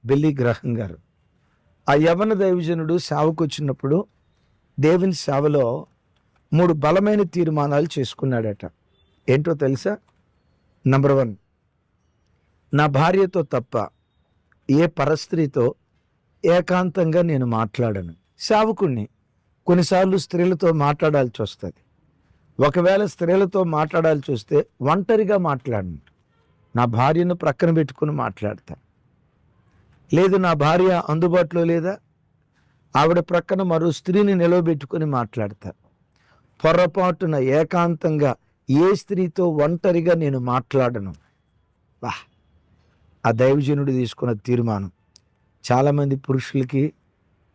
Billy గ్రహం గారు. ఆ యవన దైవజనుడు సేవకు వచ్చినప్పుడు దేవుని సేవలో 3 బలమైన తీర్మానాలు చేసుకున్నాడట. ఏంటో తెలుసా? నంబర్ 1, నా భార్యతో తప్ప ఏ పరస్త్రీతో ఏకాంతంగా నేను మాట్లాడను. సేవకుణ్ణి కొన్నిసార్లు స్త్రీలతో మాట్లాడాల్సి వస్తుంది. ఒకవేళ స్త్రీలతో మాట్లాడాల్సి వస్తే ఒంటరిగా మాట్లాడను. నా భార్యను ప్రక్కన పెట్టుకుని మాట్లాడతా. లేదు, నా భార్య అందుబాటులో లేదా, ఆవిడ ప్రక్కన మరో స్త్రీని నిలవబెట్టుకుని మాట్లాడతా. పొరపాటున ఏకాంతంగా ఏ స్త్రీతో ఒంటరిగా నేను మాట్లాడను. వా, ఆ దైవజనుడు తీసుకున్న తీర్మానం. చాలామంది పురుషులకి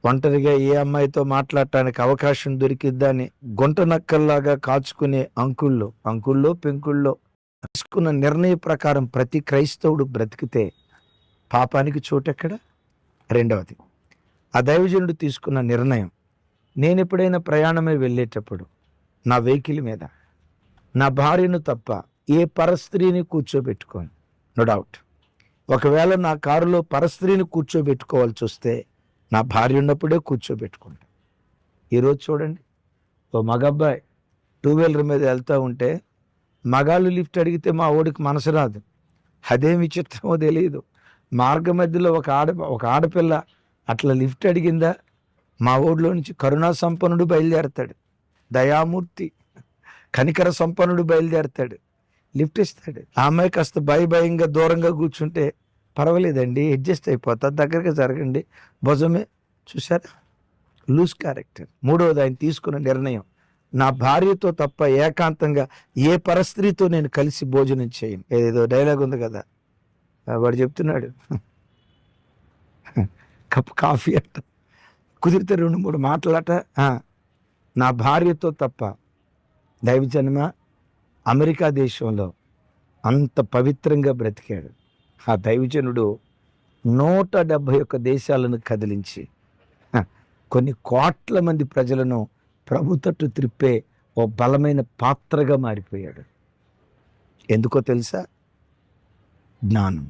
ఒంటరిగా ఏ అమ్మాయితో మాట్లాడటానికి అవకాశం దొరికిద్దని గుంట నక్కల్లాగా కాచుకునే అంకుల్లో పెంకుల్లో తీసుకున్న నిర్ణయ ప్రకారం ప్రతి క్రైస్తవుడు బ్రతికితే పాపానికి చోటెక్కడ? రెండవది, ఆ దైవజనుడు తీసుకున్న నిర్ణయం, నేను ఎప్పుడైనా ప్రయాణమై వెళ్ళేటప్పుడు నా వెహికల్ మీద నా భార్యను తప్ప ఏ పరస్త్రీని కూర్చోబెట్టుకోను. నో డౌట్, ఒకవేళ నా కారులో పరస్త్రీని కూర్చోబెట్టుకోవాల్సి వస్తే నా భార్య ఉన్నప్పుడే కూర్చోబెట్టుకుంటా. ఈరోజు చూడండి, ఓ మగబ్బాయి 2 వీలర్ మీద వెళ్తూ ఉంటే మగాళ్ళు లిఫ్ట్ అడిగితే మా ఓడికి మనసు రాదు. అదేం విచిత్రమో తెలియదు. మార్గ మధ్యలో ఒక ఆడపిల్ల అట్లా లిఫ్ట్ అడిగిందా, మా ఊళ్ళో నుంచి కరుణా సంపన్నుడు బయలుదేరతాడు, దయామూర్తి కనికర సంపన్నుడు బయలుదేరతాడు, లిఫ్ట్ ఇస్తాడు. ఆ అమ్మాయి కాస్త భయంగా దూరంగా కూర్చుంటే పర్వాలేదండి, అడ్జస్ట్ అయిపోతా, దగ్గరగా జరగండి, భుజమే. చూసారా, లూజ్ క్యారెక్టర్. మూడవది, ఆయన తీసుకున్న నిర్ణయం, నా భార్యతో తప్ప ఏకాంతంగా ఏ పరస్త్రీతో నేను కలిసి భోజనం చేయను. ఏదో డైలాగ్ ఉంది కదా, వాడు చెప్తున్నాడు, కప్ కాఫీ అంట, కుదిరితే 2-3 మాటలట. నా భార్యతో తప్ప. దైవజన్మ అమెరికా దేశంలో అంత పవిత్రంగా బ్రతికాడు ఆ దైవజనుడు. 171 దేశాలను కదిలించి కొన్ని కోట్ల మంది ప్రజలను ప్రభు తట్టు త్రిప్పే ఓ బలమైన పాత్రగా మారిపోయాడు. ఎందుకో తెలుసా? జ్ఞానం.